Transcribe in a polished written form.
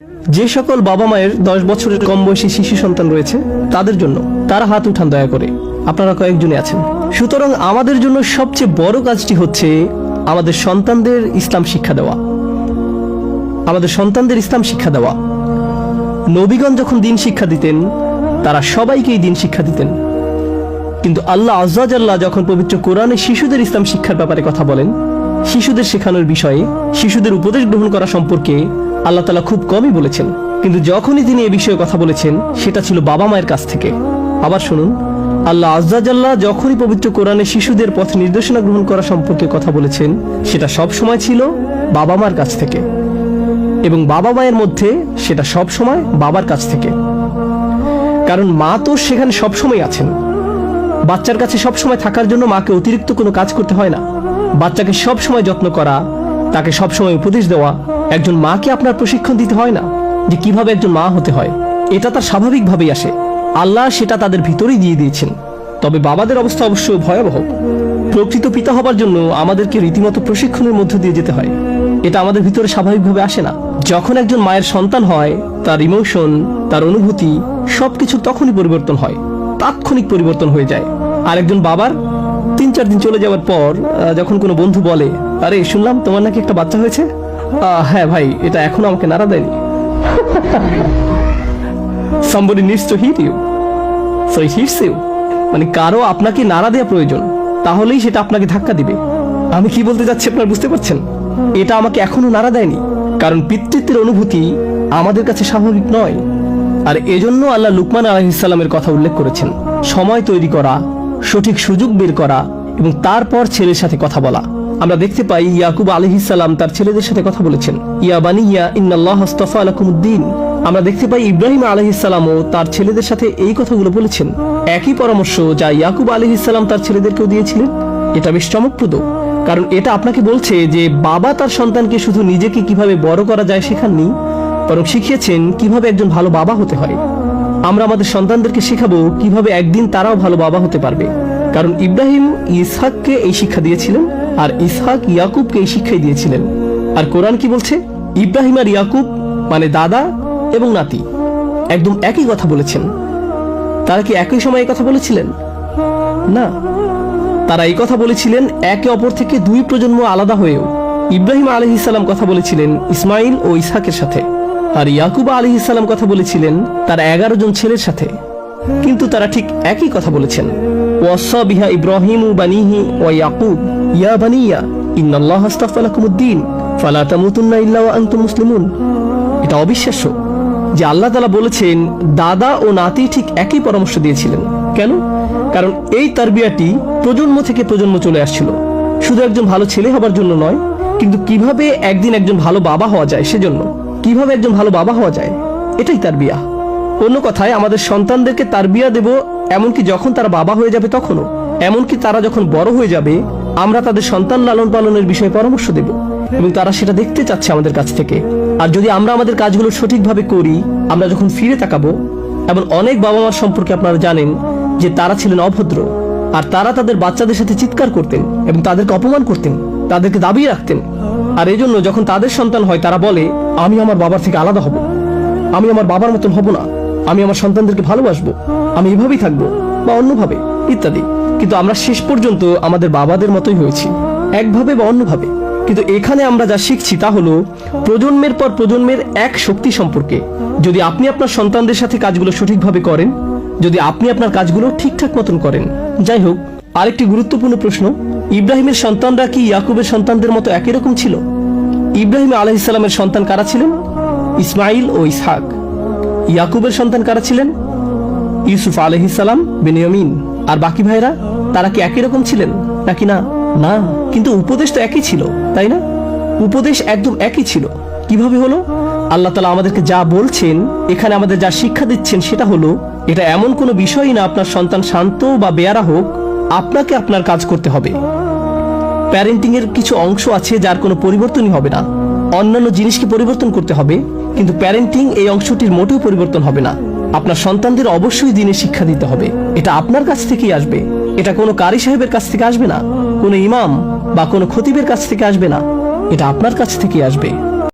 যে সকল বাবা মায়ের 10 বছরের কম বয়সী শিশু সন্তান রয়েছে তাদের জন্য তারা হাত উঠান দয়া করে, আপনারা কয়েকজনই আছেন। সুতরাং আমাদের জন্য সবচেয়ে বড় কাজটি হচ্ছে আমাদের সন্তানদের ইসলাম শিক্ষা দেওয়া। আমাদের সন্তানদের ইসলাম শিক্ষা দেওয়া। নবীগণ যখন দিন শিক্ষা দিতেন তারা সবাইকেই দিন শিক্ষা দিতেন, কিন্তু আল্লাহ আযজা ওয়া জাল্লা যখন পবিত্র কোরআনে শিশুদের ইসলাম শিক্ষার ব্যাপারে কথা বলেন, শিশুদের শেখানোর বিষয়ে, শিশুদের উপদেশ গ্রহণ করা সম্পর্কে আল্লাহ তাআলা খুব কমই বলেছেন। কিন্তু যখনই তিনি এ বিষয়ে কথা বলেছেন সেটা ছিল বাবা মায়ের কাছ থেকে। আবার শুনুন, আল্লাহ আযজা ওয়া জাল্লা যখনই পবিত্র কোরআনে শিশুদের পথ নির্দেশনা গ্রহণ করা সম্পর্কে কথা বলেছেন সেটা সব সময় ছিল বাবা মার কাছ থেকে, এবং বাবা মায়ের মধ্যে সেটা সব সময় বাবার কাছ থেকে। কারণ মা তো সেখানে সব সময় আছেন। বাচ্চার কাছে সব সময় থাকার জন্য মাকে অতিরিক্ত কোনো কাজ করতে হয় না। বাচ্চাকে সব সময় যত্ন করা, তাকে সব সময় উপদেশ দেওয়া, একজন মাকে আপনার প্রশিক্ষণ দিতে হয় না যে কিভাবে একজন মা হতে হয়। এটা তার স্বাভাবিকভাবেই আসে, আল্লাহ সেটা তাদের ভিতরেই দিয়ে দিয়েছেন। তবে বাবাদের অবস্থা অবশ্য ভয়াবহ। প্রকৃত পিতা হবার জন্য আমাদেরকে রীতিমতো প্রশিক্ষণের মধ্য দিয়ে যেতে হয়। এটা আমাদের ভিতরে স্বাভাবিকভাবে আসে না। যখন একজন মায়ের সন্তান হয় তার ইমোশন, তার অনুভূতি সবকিছু তখনই পরিবর্তন হয়, তাৎক্ষণিক পরিবর্তন হয়ে যায়। আর একজন বাবার 3-4 দিন চলে যাওয়ার পর যখন কোনো বন্ধু বলে, আরে শুনলাম তোমার নাকি একটা বাচ্চা হয়েছে, হ্যাঁ ভাই, এটা এখনো আমাকে নাড়া দেয়নি। somebody needs to hit you, so it hits you। মানে কারো আপনাকে নাড়া দেওয়া প্রয়োজন, তাহলেই সেটা আপনাকে ধাক্কা দিবে। আমি কি বলতে যাচ্ছি আপনারা বুঝতে পারছেন? এটা আমাকে এখনো নাড়া দেয়নি, কারণ পিতৃত্বের অনুভূতি আমাদের কাছে স্বাভাবিক নয়। আর এজন্য আল্লাহ লুকমান আলাইহিস সালামের কথা উল্লেখ করেছেন, সময় তৈরি করা, সঠিক সুযোগ বের করা এবং তারপর ছেলের সাথে কথা বলা। আমরা দেখতে পাই ইয়াকুব আলাইহিস সালাম তার ছেলেদের সাথে কথা বলেছেন, ইয়া বানিয়া ইন্নাল্লাহ আস্তাফা লাকুমুদ্দিন। আমরা দেখতে পাই ইব্রাহিম আলাইহিস সালামও তার ছেলেদের সাথে এই কথাগুলো বলেছেন। একই পরামর্শ যা ইয়াকুব আলাইহিস সালাম তার ছেলেদেরকেও দিয়েছিলেন। এটা বেশ চমকপ্রদ, কারণ এটা আপনাকে বলছে যে বাবা তার সন্তানকে শুধু নিজেকে কিভাবে বড় করা যায় শেখাননি, বরং শিখিয়েছেন কিভাবে একজন ভালো বাবা হতে হয়। আমরা আমাদের সন্তানদেরকে শেখাবো কিভাবে একদিন তারাও ভালো বাবা হতে পারবে, কারণ ইব্রাহিম ইসহাককে এই শিক্ষা দিয়েছিলেন, আর ইসহাক ইয়াকুবকে এই শিক্ষাই দিয়েছিলেন। আর কোরআন কি বলছে? ইব্রাহিম আর ইয়াকুব মানে দাদা এবং নাতি একদম একই কথা বলেছেন। তারা কি একই সময় এই কথা বলেছিলেন? না, তারা এই কথা বলেছিলেন একে অপর থেকে 2 প্রজন্ম আলাদা হয়েও। ইব্রাহিম আলাইহিস সালাম কথা বলেছিলেন ইসমাইল ও ইসহাকের সাথে, আর ইয়াকুব আলাইহিস সালাম কথা বলেছিলেন তার 11 জন ছেলের সাথে। কিন্তু তারা ঠিক একই কথা বলেছেন, ওয়াসা বিহা ইব্রাহিমু বানিহি ওয়া ইয়াকুব ইয়া বানিয়া ইন্নাল্লাহ আস্তাফা লাকুমুদ্দিন ফালা তামুতুন্না ইল্লা ওয়া আনতুম মুসলিমুন। এটা অবিশ্বাস্য যে আল্লাহ তাআলা বলেছেন দাদা ও নাতি ঠিক একই পরামর্শ দিয়েছিলেন। কেন? কারণ এই তারবিয়াটি প্রজন্ম থেকে প্রজন্ম চলে আসছিল, শুধু একজন ভালো ছেলে হবার জন্য নয়, কিন্তু কিভাবে একদিন একজন ভালো বাবা হওয়া যায় সেজন্য। কিভাবে একজন ভালো বাবা হওয়া যায়, এটাই তারবিয়া। অন্য কথায় আমাদের সন্তানদেরকে তারবিয়া দেব এমনকি যখন তারা বাবা হয়ে যাবে তখনও, এমনকি তারা যখন বড় হয়ে যাবে আমরা তাদের সন্তান লালন পালনের বিষয়ে পরামর্শ দেব, এবং তারা সেটা দেখতে চাচ্ছে আমাদের কাছ থেকে। আর যদি আমরা আমাদের কাজগুলো সঠিকভাবে করি, আমরা যখন ফিরে তাকাবো, এমন অনেক বাবা মার সম্পর্কে আপনারা জানেন যে তারা ছিলেন অভদ্র, আর তারা তাদের বাচ্চাদের সাথে চিৎকার করতেন এবং তাদেরকে অপমান করতেন, তাদেরকে দাবিয়ে রাখতেন। আর এই জন্য যখন তাদের সন্তান হয় তারা বলে, আমি আমার বাবার থেকে আলাদা হব, আমি আমার বাবার মতন হব না, আমি আমার সন্তানদেরকে ভালোবাসবো, আমি এভাবেই থাকবো বা অন্যভাবে ইত্যাদি। কিন্তু আমরা শেষ পর্যন্ত আমাদের বাবাদের মতোই হয়েছি, একভাবে বা অন্যভাবে। কিন্তু এখানে আমরা যা শিখছি তা হলো প্রজন্মের পর প্রজন্মের এক শক্তি সম্পর্কে। যদি আপনি আপনার সন্তানদের সাথে কাজগুলো সঠিকভাবে করেন, যদি আপনি আপনার কাজগুলো ঠিকঠাক মতন করেন। যাই হোক, আরেকটি গুরুত্বপূর্ণ প্রশ্ন, ইব্রাহিমের সন্তানরা কি ইয়াকুবের সন্তানদের মতো একই রকম ছিল? ইব্রাহিম আলাইহিস সালামের সন্তান কারা ছিলেন? ইসমাইল ও ইসহাক। ইয়াকুবের সন্তান কারা ছিলেন? ইউসুফ আলাইহিস সালাম, বেনিয়ামিন। আর বাকি ভাইরা, তারা কি একই রকম ছিলেন নাকি না? না, কিন্তু উপদেশ তো একই ছিল, তাই না? উপদেশ একদম একই ছিল। কিভাবে হলো? আল্লাহ তাআলা আমাদেরকে যা বলছেন, এখানে আমাদের যা শিক্ষা দিচ্ছেন সেটা হলো, এটা এমন কোনো বিষয়ই না আপনার সন্তান শান্ত বা বেয়ারা হোক, আপনাকে আপনার কাজ করতে হবে। প্যারেন্টিং এর কিছু অংশ আছে যার কোনো পরিবর্তনই হবে না, অন্যান্য জিনিসকে পরিবর্তন করতে হবে, কিন্তু প্যারেন্টিং এই অংশটির মোটেও পরিবর্তন হবে না। আপনার সন্তানদের অবশ্যই দিনের শিক্ষা দিতে হবে, এটা আপনার কাছ থেকেই আসবে। এটা কোনো কারি সাহেবের কাছ থেকে আসবে না, কোনো ইমাম বা কোনো খতিবের কাছ থেকে আসবে না, এটা আপনার কাছ থেকেই আসবে।